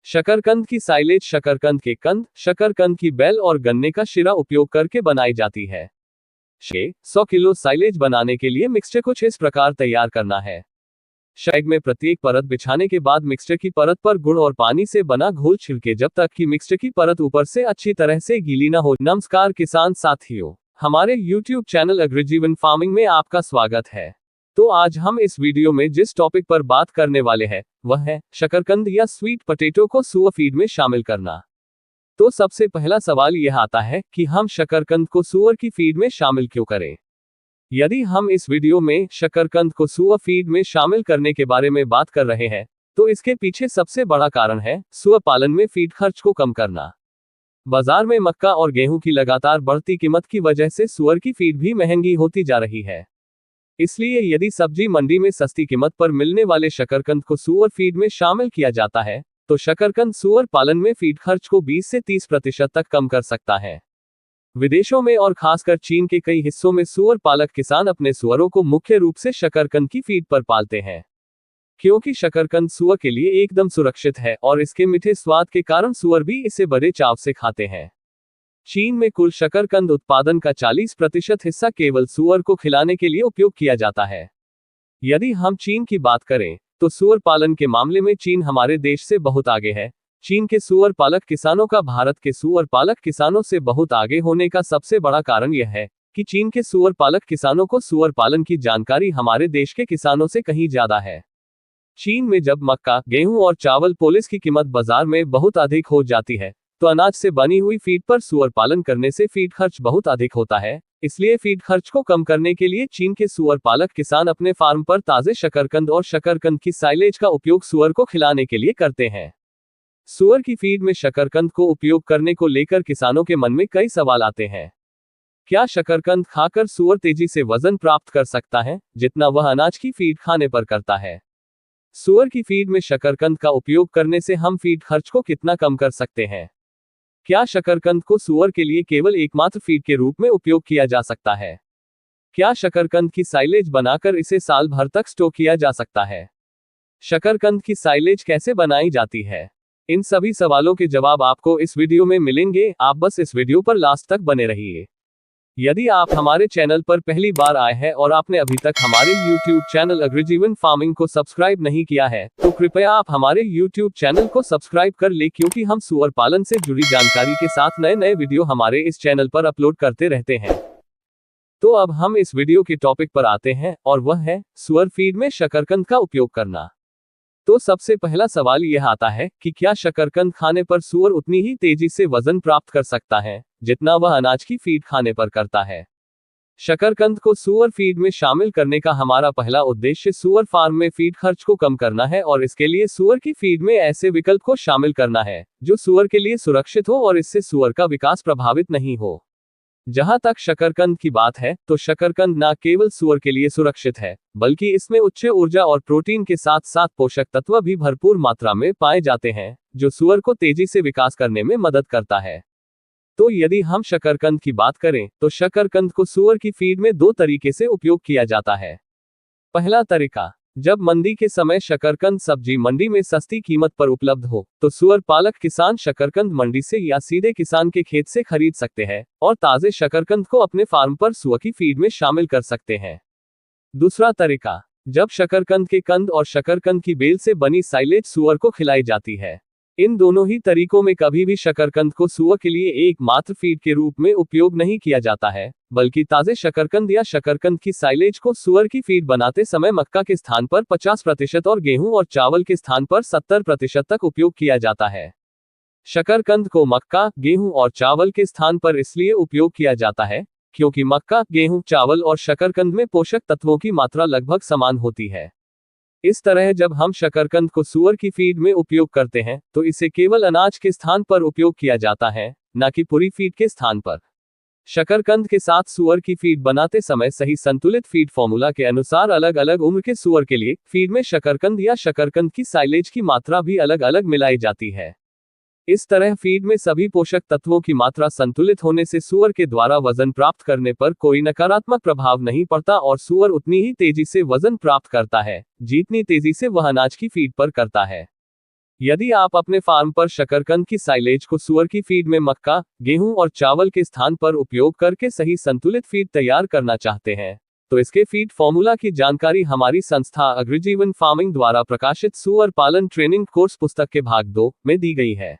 शकरकंद की साइलेज शकरकंद के कंद, शकरकंद की बेल और गन्ने का शिरा उपयोग करके बनाई जाती है। 100 किलो साइलेज बनाने के लिए मिक्सचर कुछ इस प्रकार तैयार करना है। शैग में प्रत्येक परत बिछाने के बाद मिक्सचर की परत पर गुड़ और पानी से बना घोल छिड़के जब तक कि मिक्सचर की परत ऊपर से अच्छी तरह से गीली ना हो। नमस्कार किसान साथियों, हमारे YouTube चैनल अग्रिजीवन फार्मिंग में आपका स्वागत है। तो आज हम इस वीडियो में जिस टॉपिक पर बात करने वाले हैं वह है शकरकंद या स्वीट पोटैटो को सुअर फीड में शामिल करना। तो सबसे पहला सवाल यह आता है कि हम शकरकंद को सुअर की फीड में शामिल क्यों करें। यदि हम इस वीडियो में शकरकंद को सुअर फीड में शामिल करने के बारे में बात कर रहे हैं तो इसके पीछे सबसे बड़ा कारण है सुअर पालन में फीड खर्च को कम करना। बाजार में मक्का और गेहूं की लगातार बढ़ती कीमत की वजह से सुअर की फीड भी महंगी होती जा रही है। इसलिए यदि सब्जी मंडी में सस्ती कीमत पर मिलने वाले शकरकंद को सुअर फीड में शामिल किया जाता है तो शकरकंद सुअर पालन में फीड खर्च को 20 से 30% तक कम कर सकता है। विदेशों में और खासकर चीन के कई हिस्सों में सुअर पालक किसान अपने सुअरों को मुख्य रूप से शकरकंद की फीड पर पालते हैं, क्योंकि शकरकंद सुअर के लिए एकदम सुरक्षित है और इसके मीठे स्वाद के कारण सुअर भी इसे बड़े चाव से खाते हैं। चीन में कुल शकरकंद उत्पादन का 40% हिस्सा केवल सुअर को खिलाने के लिए उपयोग किया जाता है। यदि हम चीन की बात करें तो सुअर पालन के मामले में चीन हमारे देश से बहुत आगे है। चीन के सुअर पालक किसानों का भारत के सुअर पालक किसानों से बहुत आगे होने का सबसे बड़ा कारण यह है कि चीन के सुअर पालक किसानों को सुअर पालन की जानकारी हमारे देश के किसानों से कहीं ज्यादा है। चीन में जब मक्का, गेहूं और चावल पोलिस की कीमत बाजार में बहुत अधिक हो जाती है तो अनाज से बनी हुई फीड पर सुअर पालन करने से फीड खर्च बहुत अधिक होता है। इसलिए फीड खर्च को कम करने के लिए चीन के सुअर पालक किसान अपने फार्म पर ताजे शकरकंद और शकरकंद की साइलेज का उपयोग सुअर को खिलाने के लिए करते हैं। सुअर की फीड में शकरकंद को उपयोग करने को लेकर किसानों के मन में कई सवाल आते हैं। क्या शकरकंद खाकर सुअर तेजी से वजन प्राप्त कर सकता है जितना वह अनाज की फीड खाने पर करता है? सुअर की फीड में शकरकंद का उपयोग करने से हम फीड खर्च को कितना कम कर सकते हैं? क्या शकरकंद को सुअर के लिए केवल एकमात्र फीड के रूप में उपयोग किया जा सकता है? क्या शकरकंद की साइलेज बनाकर इसे साल भर तक स्टोर किया जा सकता है? शकरकंद की साइलेज कैसे बनाई जाती है? इन सभी सवालों के जवाब आपको इस वीडियो में मिलेंगे। आप बस इस वीडियो पर लास्ट तक बने रहिए। यदि आप हमारे चैनल पर पहली बार आए हैं और आपने अभी तक हमारे YouTube चैनल अग्रिजीवन फार्मिंग को सब्सक्राइब नहीं किया है तो कृपया आप हमारे YouTube चैनल को सब्सक्राइब कर ले, क्योंकि हम सुअर पालन से जुड़ी जानकारी के साथ नए नए वीडियो हमारे इस चैनल पर अपलोड करते रहते हैं। तो अब हम इस वीडियो के टॉपिक पर आते हैं और वह है सुअर फीड में शकरकंद का उपयोग करना। तो सबसे पहला सवाल यह आता है कि क्या शकरकंद खाने पर सुअर उतनी ही तेजी से वजन प्राप्त कर सकता है जितना वह अनाज की फीड खाने पर करता है? शकरकंद को सुअर फीड में शामिल करने का हमारा पहला उद्देश्य सुअर फार्म में फीड खर्च को कम करना है और इसके लिए सुअर की फीड में ऐसे विकल्प को शामिल करना है जो सुअर के लिए सुरक्षित हो और इससे सुअर का विकास प्रभावित नहीं हो। जहां तक शकरकंद की बात है तो शकरकंद न केवल सुअर के लिए सुरक्षित है बल्कि इसमें उच्च ऊर्जा और प्रोटीन के साथ साथ पोषक तत्व भी भरपूर मात्रा में पाए जाते हैं जो सुअर को तेजी से विकास करने में मदद करता है। तो यदि हम शकरकंद की बात करें तो शकरकंद को सुअर की फीड में दो तरीके से उपयोग किया जाता है। पहला तरीका, जब मंदी के समय शकरकंद सब्जी मंडी में सस्ती कीमत पर उपलब्ध हो तो सुअर पालक किसान शकरकंद मंडी से या सीधे किसान के खेत से खरीद सकते हैं और ताजे शकरकंद को अपने फार्म पर सुअर की फीड में शामिल कर सकते हैं। दूसरा तरीका, जब शकरकंद के कंद और शकरकंद की बेल से बनी साइलेज सुअर को खिलाई जाती है। इन दोनों ही तरीकों में कभी भी शकरकंद को सुअर के लिए एकमात्र फीड के रूप में उपयोग नहीं किया जाता है, बल्कि ताजे शकरकंद या शकरकंद की साइलेज को सुअर की फीड बनाते समय मक्का के स्थान पर 50% और गेहूं और चावल के स्थान पर 70% तक उपयोग किया जाता है। शकरकंद को मक्का, गेहूं और चावल के स्थान पर इसलिए उपयोग किया जाता है क्योंकि मक्का, गेहूं, चावल और शकरकंद में पोषक तत्वों की मात्रा लगभग समान होती है। इस तरह जब हम शकरकंद को सुअर की फीड में उपयोग करते हैं तो इसे केवल अनाज के स्थान पर उपयोग किया जाता है, न कि पूरी फीड के स्थान पर। शकरकंद के साथ सुअर की फीड बनाते समय सही संतुलित फीड फॉर्मूला के अनुसार अलग अलग उम्र के सुअर के लिए फीड में शकरकंद या शकरकंद की साइलेज की मात्रा भी अलग अलग मिलाई जाती है। इस तरह फीड में सभी पोषक तत्वों की मात्रा संतुलित होने से सुअर के द्वारा वजन प्राप्त करने पर कोई नकारात्मक प्रभाव नहीं पड़ता और सुअर उतनी ही तेजी से वजन प्राप्त करता है जितनी तेजी से वह अनाज की फीड पर करता है। यदि आप अपने फार्म पर शकरकंद की साइलेज को सुअर की फीड में मक्का, गेहूं और चावल के स्थान पर उपयोग करके सही संतुलित फीड तैयार करना चाहते हैं, तो इसके फीड फॉर्मूला की जानकारी हमारी संस्था अग्रिजीवन फार्मिंग द्वारा प्रकाशित सुअर पालन ट्रेनिंग कोर्स पुस्तक के भाग 2 में दी गई है।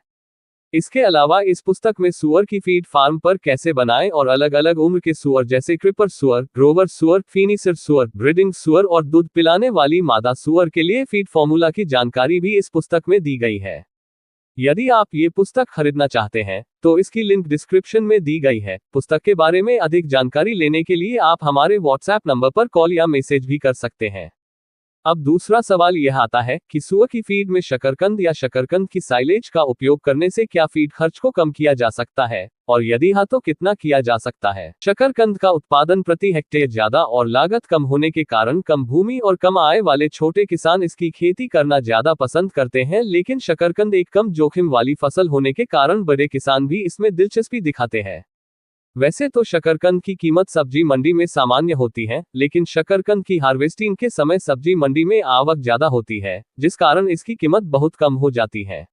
इसके अलावा इस पुस्तक में सुअर की फीड फार्म पर कैसे बनाएं और अलग अलग उम्र के सुअर जैसे क्रिपर सुअर, ग्रोवर सुअर, फिनिशर सुअर, ब्रीडिंग सुअर और दूध पिलाने वाली मादा सुअर के लिए फीड फॉर्मूला की जानकारी भी इस पुस्तक में दी गई है। यदि आप ये पुस्तक खरीदना चाहते हैं तो इसकी लिंक डिस्क्रिप्शन में दी गई है। पुस्तक के बारे में अधिक जानकारी लेने के लिए आप हमारे व्हाट्सएप नंबर पर कॉल या मैसेज भी कर सकते हैं। अब दूसरा सवाल यह आता है कि सुअर की फीड में शकरकंद या शकरकंद की साइलेज का उपयोग करने से क्या फीड खर्च को कम किया जा सकता है, और यदि हाँ तो कितना किया जा सकता है। शकरकंद का उत्पादन प्रति हेक्टेयर ज्यादा और लागत कम होने के कारण कम भूमि और कम आय वाले छोटे किसान इसकी खेती करना ज्यादा पसंद करते हैं, लेकिन शकरकंद एक कम जोखिम वाली फसल होने के कारण बड़े किसान भी इसमें दिलचस्पी दिखाते हैं। वैसे तो शकरकंद की कीमत सब्जी मंडी में सामान्य होती है, लेकिन शकरकंद की हार्वेस्टिंग के समय सब्जी मंडी में आवक ज्यादा होती है, जिस कारण इसकी कीमत बहुत कम हो जाती है।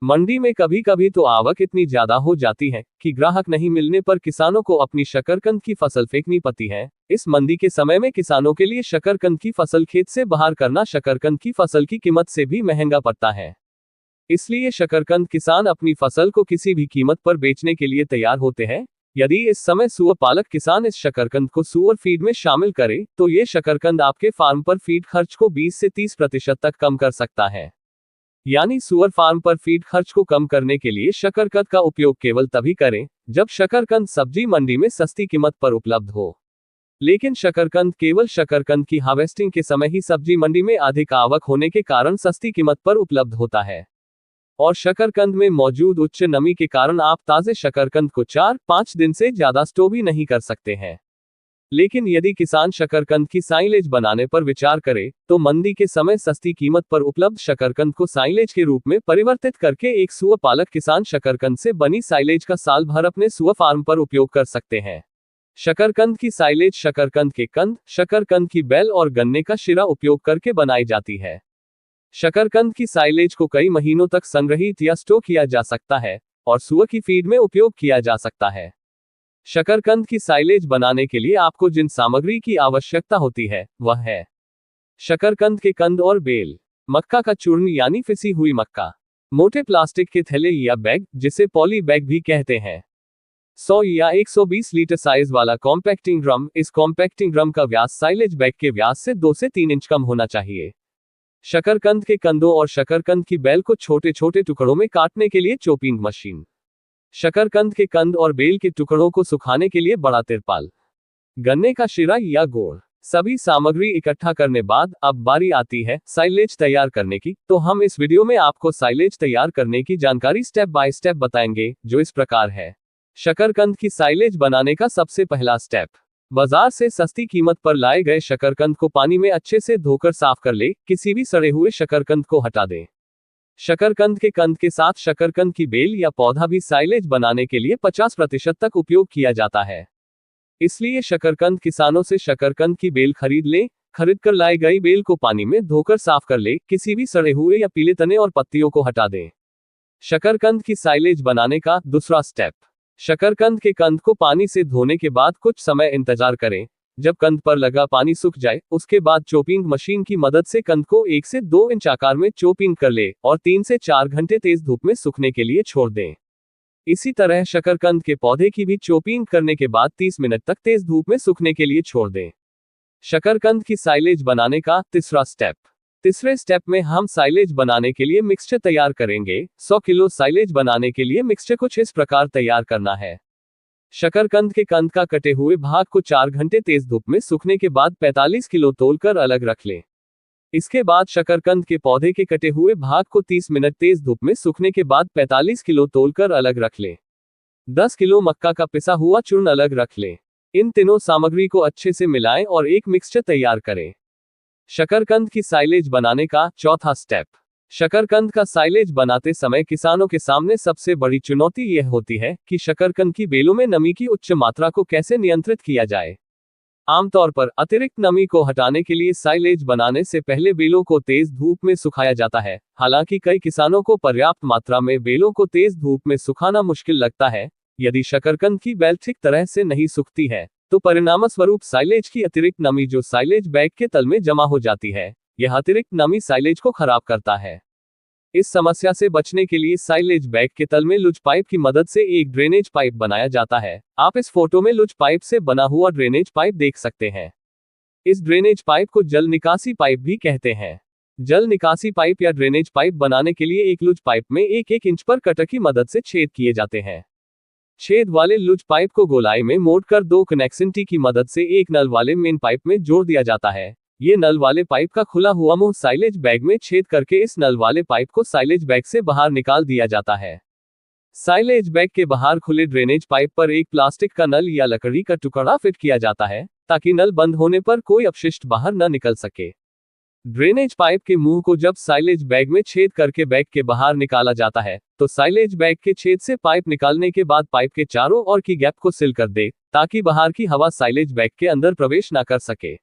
मंडी में कभी कभी तो आवक इतनी ज्यादा हो जाती है कि ग्राहक नहीं मिलने पर किसानों को अपनी शकरकंद की फसल फेंकनी पड़ती है। इस मंदी के समय में किसानों के लिए शकरकंद की फसल खेत से बाहर करना शकरकंद की फसल की कीमत से भी महंगा पड़ता है। इसलिए शकरकंद किसान अपनी फसल को किसी भी कीमत पर बेचने के लिए तैयार होते हैं। यदि इस समय सुअर पालक किसान इस शकरकंद को सुअर फीड में शामिल करे तो ये शकरकंद आपके फार्म पर फीड खर्च को 20 से 30% तक कम कर सकता है। यानी सुअर फार्म पर फीड खर्च को कम करने के लिए शकरकंद का उपयोग केवल तभी करें जब शकरकंद सब्जी मंडी में सस्ती कीमत पर उपलब्ध हो। लेकिन शकरकंद केवल शकरकंद की हार्वेस्टिंग के समय ही सब्जी मंडी में अधिक आवक होने के कारण सस्ती कीमत पर उपलब्ध होता है, और शकरकंद में मौजूद उच्च नमी के कारण आप ताजे शकरकंद को 4-5 दिन से ज्यादा स्टोर भी नहीं कर सकते हैं। लेकिन यदि किसान शकरकंद की साइलेज बनाने पर विचार करे तो मंदी के समय सस्ती कीमत पर उपलब्ध शकरकंद को साइलेज के रूप में परिवर्तित करके एक सुअर पालक किसान शकरकंद से बनी साइलेज का साल भर अपने सुअर फार्म पर उपयोग कर सकते हैं। शकरकंद की साइलेज शकरकंद के कंद, शकरकंद की बेल और गन्ने का शिरा उपयोग करके बनाई जाती है। शकरकंद की साइलेज को कई महीनों तक संग्रहित या स्टोर किया जा सकता है और सुअर की फीड में उपयोग किया जा सकता है। शकरकंद की साइलेज बनाने के लिए आपको जिन सामग्री की आवश्यकता होती है वह है शकरकंद के कंद और बेल, मक्का का चूर्ण यानी पिसी हुई मक्का, मोटे प्लास्टिक के थैले या बैग जिसे पॉली बैग भी कहते हैं, 100 या 120 लीटर साइज वाला कॉम्पैक्टिंग ड्रम। इस कॉम्पैक्टिंग ड्रम का व्यास साइलेज बैग के व्यास से 2 से 3 इंच कम होना चाहिए। शकरकंद के कंदों और शकरकंद की बेल को छोटे छोटे टुकड़ों में काटने के लिए चॉपिंग मशीन, शकरकंद के कंद और बेल के टुकड़ों को सुखाने के लिए बड़ा तिरपाल, गन्ने का शिरा या गोड़। सभी सामग्री इकट्ठा करने बाद अब बारी आती है साइलेज तैयार करने की। तो हम इस वीडियो में आपको साइलेज तैयार करने की जानकारी स्टेप बाय स्टेप बताएंगे, जो इस प्रकार है। शकरकंद की साइलेज बनाने का सबसे पहला स्टेप, बाजार से सस्ती कीमत पर लाए गए शकरकंद को पानी में अच्छे से धोकर साफ कर ले। किसी भी सड़े हुए शकरकंद को हटा दें। शकरकंद के कंद के साथ शकरकंद की बेल या पौधा भी साइलेज बनाने के लिए 50% तक उपयोग किया जाता है। इसलिए शकरकंद किसानों से शकरकंद की बेल खरीद लें। खरीद कर लाई गई बेल को पानी में धोकर साफ कर ले। किसी भी सड़े हुए या पीले तने और पत्तियों को हटा दें। शकरकंद की साइलेज बनाने का दूसरा स्टेप, शकरकंद के कंद को पानी से धोने के बाद कुछ समय इंतजार करें। जब कंद पर लगा पानी सूख जाए उसके बाद चॉपिंग मशीन की मदद से कंद को 1 से 2 इंच आकार में चॉपिंग कर ले और 3 से 4 घंटे तेज धूप में सूखने के लिए छोड़ दें। इसी तरह शकरकंद के पौधे की भी चॉपिंग करने के बाद 30 मिनट तक तेज धूप में सूखने के लिए छोड़ दें। शकरकंद की साइलेज बनाने का तीसरा स्टेप, तीसरे स्टेप में हम साइलेज बनाने के लिए मिक्सचर तैयार करेंगे। 100 किलो साइलेज बनाने के लिए मिक्सचर कुछ इस प्रकार तैयार करना है। शकरकंद के कंद का कटे हुए भाग को 4 घंटे तेज धूप में सूखने के बाद 45 किलो तोलकर अलग रख लें। इसके बाद शकरकंद के पौधे के कटे हुए भाग को 30 मिनट तेज धूप में सूखने के बाद 45 किलो तोलकर अलग रख लें। 10 किलो मक्का का पिसा हुआ चूर्ण अलग रख लें। इन तीनों सामग्री को अच्छे से मिलाएं और एक मिक्सचर तैयार करें। शकरकंद की साइलेज बनाने का चौथा स्टेप, शकरकंद का साइलेज बनाते समय किसानों के सामने सबसे बड़ी चुनौती यह होती है कि शकरकंद की बेलों में नमी की उच्च मात्रा को कैसे नियंत्रित किया जाए। आमतौर पर अतिरिक्त नमी को हटाने के लिए साइलेज बनाने से पहले बेलों को तेज धूप में सुखाया जाता है। हालांकि कई किसानों को पर्याप्त मात्रा में बेलों को तेज धूप में सुखाना मुश्किल लगता है। यदि शकरकंद की बेल ठीक तरह से नहीं सूखती है तो परिणामस्वरूप साइलेज की अतिरिक्त नमी जो साइलेज बैग के तल में जमा हो जाती है, यह अतिरिक्त नमी साइलेज को खराब करता है। इस समस्या से बचने के लिए साइलेज बैग के तल में लुज पाइप की मदद से एक ड्रेनेज पाइप बनाया जाता है। आप इस फोटो में लुज पाइप से बना हुआ ड्रेनेज पाइप देख सकते हैं। इस ड्रेनेज पाइप को जल निकासी पाइप भी कहते हैं। जल निकासी पाइप या ड्रेनेज पाइप बनाने के लिए एक लुज पाइप में 1-1 इंच पर कटर की मदद से छेद किए जाते हैं। छेद वाले लुज पाइप को गोलाई में मोड़कर 2 कनेक्शन टी की मदद से एक नल वाले मेन पाइप में जोड़ दिया जाता है। ये नल वाले पाइप का खुला हुआ मुंह साइलेज बैग में छेद करके इस नल वाले पाइप को साइलेज बैग से बाहर निकाल दिया जाता है। साइलेज बैग के बाहर खुले ड्रेनेज पाइप पर एक प्लास्टिक का नल या लकड़ी का टुकड़ा फिट किया जाता है ताकि नल बंद होने पर कोई अपशिष्ट बाहर न निकल सके। ड्रेनेज पाइप के मुंह को जब साइलेज बैग में छेद करके बैग के बाहर निकाला जाता है तो साइलेज बैग के छेद से पाइप निकालने के बाद पाइप के चारों ओर की गैप को सील कर दे ताकि बाहर की हवा साइलेज बैग के अंदर प्रवेश न कर सके।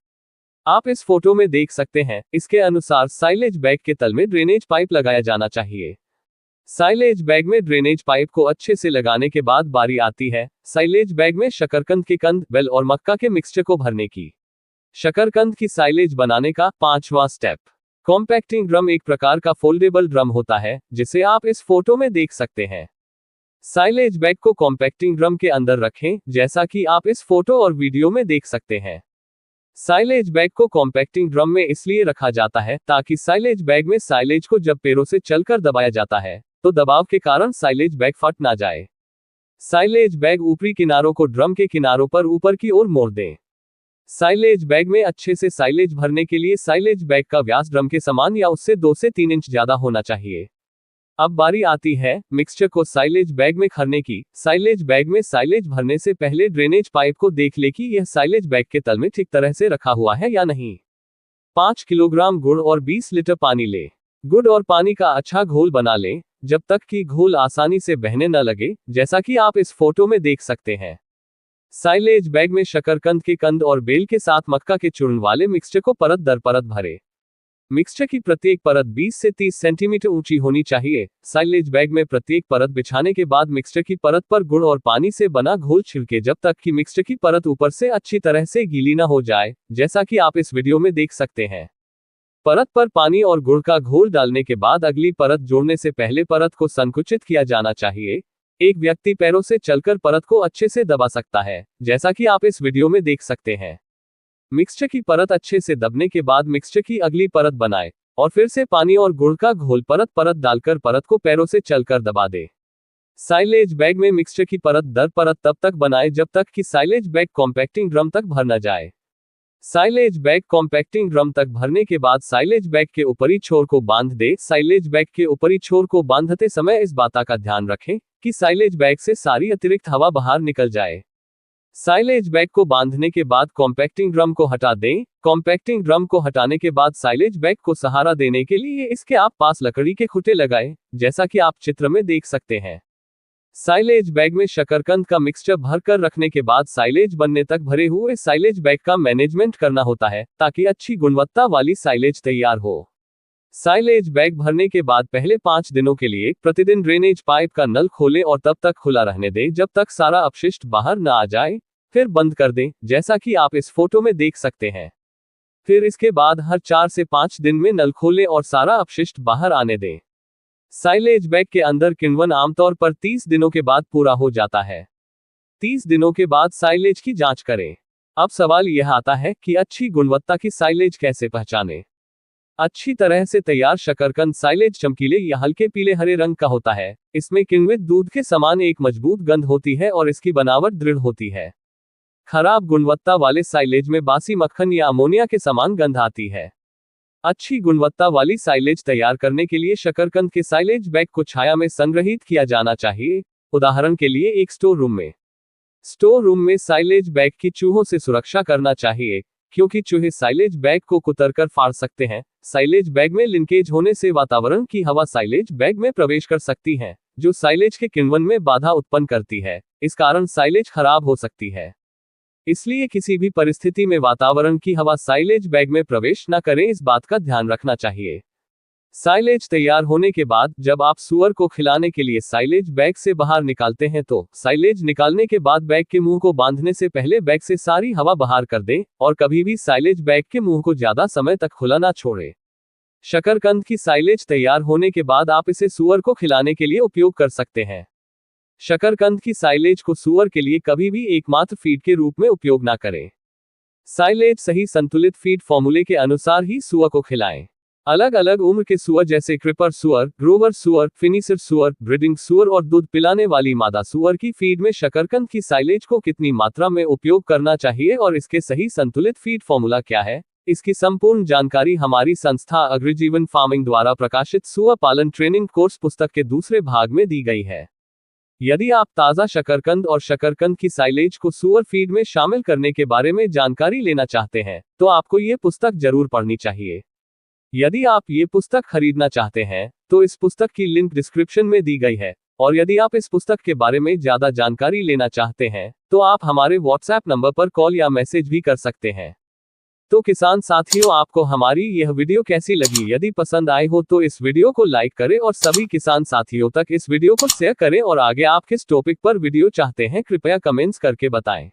आप इस फोटो में देख सकते हैं, इसके अनुसार साइलेज बैग के तल में ड्रेनेज पाइप लगाया जाना चाहिए। साइलेज बैग में ड्रेनेज पाइप को अच्छे से लगाने के बाद बारी आती है साइलेज बैग में शकरकंद के कंद, बेल और मक्का के मिक्सचर को भरने की। शकरकंद की साइलेज बनाने का 5वां स्टेप। कॉम्पैक्टिंग ड्रम एक प्रकार का फोल्डेबल ड्रम होता है जिसे आप इस फोटो में देख सकते हैं। साइलेज बैग को कॉम्पैक्टिंग ड्रम के अंदर रखें, जैसा कि आप इस फोटो और वीडियो में देख सकते हैं। साइलेज बैग को कॉम्पैक्टिंग ड्रम में इसलिए रखा जाता है ताकि साइलेज बैग में साइलेज को जब पैरों से चलकर दबाया जाता है तो दबाव के कारण साइलेज बैग फट ना जाए। साइलेज बैग ऊपरी किनारों को ड्रम के किनारों पर ऊपर की ओर मोड़ दें। साइलेज बैग में अच्छे से साइलेज भरने के लिए साइलेज बैग का व्यास ड्रम के समान या उससे 2 से 3 इंच ज्यादा होना चाहिए। अब बारी आती है मिक्सचर को साइलेज बैग में भरने की। साइलेज बैग में साइलेज भरने से पहले ड्रेनेज पाइप को देख ले कि यह साइलेज बैग के तल में ठीक तरह से रखा हुआ है या नहीं। 5 किलोग्राम गुड़ और 20 लीटर पानी ले। गुड़ और पानी का अच्छा घोल बना लें जब तक कि घोल आसानी से बहने न लगे, जैसा कि आप इस फोटो में देख सकते हैं। साइलेज बैग में शकरकंद के कंद और बेल के साथ मक्का के चूर्ण वाले मिक्सचर को परत दर परत भरें। मिक्सचर की प्रत्येक परत 20 से 30 सेंटीमीटर ऊंची होनी चाहिए। साइलेज बैग में प्रत्येक परत बिछाने के बाद मिक्सचर की परत पर गुड़ और पानी से बना घोल छिड़के जब तक कि मिक्सचर की परत ऊपर से अच्छी तरह से गीली न हो जाए, जैसा कि आप इस वीडियो में देख सकते हैं। परत पर पानी और गुड़ का घोल डालने के बाद अगली परत जोड़ने से पहले परत को संकुचित किया जाना चाहिए। एक व्यक्ति पैरों से चलकर परत को अच्छे से दबा सकता है, जैसा कि आप इस वीडियो में देख सकते हैं। मिक्सचर की परत अच्छे से दबने के बाद मिक्सचर की अगली परत बनाएं और फिर से पानी और गुड़ का घोल परत परत डालकर परत को पैरों से चलकर दबा दें। साइलेज बैग में मिक्सचर की परत दर परत तब तक बनाएं जब तक कि साइलेज बैग कॉम्पैक्टिंग ड्रम तक भर न जाए। साइलेज बैग कॉम्पैक्टिंग ड्रम तक भरने के बाद साइलेज बैग के ऊपरी छोर को बांध दे। साइलेज बैग के ऊपरी छोर को बांधते समय इस बात का ध्यान रखें कि साइलेज बैग से सारी अतिरिक्त हवा बाहर निकल जाए। साइलेज बैग को बांधने के बाद कॉम्पैक्टिंग ड्रम को हटा दें। कॉम्पैक्टिंग ड्रम को हटाने के बाद साइलेज बैग को सहारा देने के लिए इसके आप पास लकड़ी के खुटे लगाएं, जैसा कि आप चित्र में देख सकते हैं। साइलेज बैग में शकरकंद का मिक्सचर भरकर रखने के बाद साइलेज बनने तक भरे हुए साइलेज बैग का मैनेजमेंट करना होता है ताकि अच्छी गुणवत्ता वाली साइलेज तैयार हो। साइलेज बैग भरने के बाद पहले 5 दिनों के लिए प्रतिदिन ड्रेनेज पाइप का नल खोलें और तब तक खुला रहने दें जब तक सारा अपशिष्ट बाहर न आ जाए, फिर बंद कर दें, जैसा कि आप इस फोटो में देख सकते हैं। फिर इसके बाद हर 4 से 5 दिन में नल खोलें और सारा अपशिष्ट बाहर आने दें। साइलेज बैग के अंदर किण्वन आमतौर पर 30 दिनों के बाद पूरा हो जाता है। 30 दिनों के बाद साइलेज की जांच करें। अब सवाल यह आता है कि अच्छी गुणवत्ता की साइलेज कैसे पहचानें। अच्छी तरह से तैयार शकरकंद साइलेज चमकीले या हल्के पीले हरे रंग का होता है। इसमें किण्वित दूध के समान एक मजबूत गंध होती है और इसकी बनावट दृढ़ होती है। खराब गुणवत्ता वाले साइलेज में बासी मक्खन या अमोनिया के समान गंध आती है। अच्छी गुणवत्ता वाली साइलेज तैयार करने के लिए शकरकंद के साइलेज बैग को छाया में संग्रहित किया जाना चाहिए। उदाहरण के लिए एक स्टोर रूम में। स्टोर रूम में साइलेज बैग की चूहों से सुरक्षा करना चाहिए, क्योंकि चूहे साइलेज बैग को कुतरकर फाड़ सकते हैं। साइलेज बैग में लिंकेज होने से वातावरण की हवा साइलेज बैग में प्रवेश कर सकती है, जो साइलेज के किण्वन में बाधा उत्पन्न करती है। इस कारण साइलेज खराब हो सकती है। इसलिए किसी भी परिस्थिति में वातावरण की हवा साइलेज बैग में प्रवेश न करें, इस बात का ध्यान रखना चाहिए। साइलेज तैयार होने के बाद जब आप सूअर को खिलाने के लिए साइलेज बैग से बाहर निकालते हैं तो साइलेज निकालने के बाद बैग के मुंह को बांधने से पहले बैग से सारी हवा बाहर कर दें और कभी भी साइलेज बैग के मुंह को ज्यादा समय तक खुला ना छोड़ें। शकरकंद की साइलेज तैयार होने के बाद आप इसे सूअर को खिलाने के लिए उपयोग कर सकते हैं। शकरकंद की साइलेज को सूअर के लिए कभी भी एकमात्र फीड के रूप में उपयोग ना करें। साइलेज सही संतुलित फीड फॉर्मूले के अनुसार ही सूअर को खिलाएं। अलग अलग उम्र के सूअर जैसे क्रिपर सूअर, ग्रोवर सूअर, फिनिशर सूअर, ब्रीडिंग सूअर और दूध पिलाने वाली मादा सूअर की फीड में शकरकंद की साइलेज को कितनी मात्रा में उपयोग करना चाहिए और इसके सही संतुलित फीड फॉर्मूला क्या है, इसकी संपूर्ण जानकारी हमारी संस्था अग्रजीवन फार्मिंग द्वारा प्रकाशित सूअर पालन ट्रेनिंग कोर्स पुस्तक के दूसरे भाग में दी गई है। यदि आप ताज़ा शकरकंद और शकरकंद की साइलेज को सूअर फीड में शामिल करने के बारे में जानकारी लेना चाहते हैं तो आपको ये पुस्तक जरूर पढ़नी चाहिए। यदि आप ये पुस्तक खरीदना चाहते हैं तो इस पुस्तक की लिंक डिस्क्रिप्शन में दी गई है, और यदि आप इस पुस्तक के बारे में ज्यादा जानकारी लेना चाहते हैं तो आप हमारे व्हाट्सएप नंबर पर कॉल या मैसेज भी कर सकते हैं। तो किसान साथियों, आपको हमारी यह वीडियो कैसी लगी? यदि पसंद आई हो तो इस वीडियो को लाइक करें और सभी किसान साथियों तक इस वीडियो को शेयर करें, और आगे आप किस टॉपिक पर वीडियो चाहते हैं कृपया कमेंट्स करके बताएं।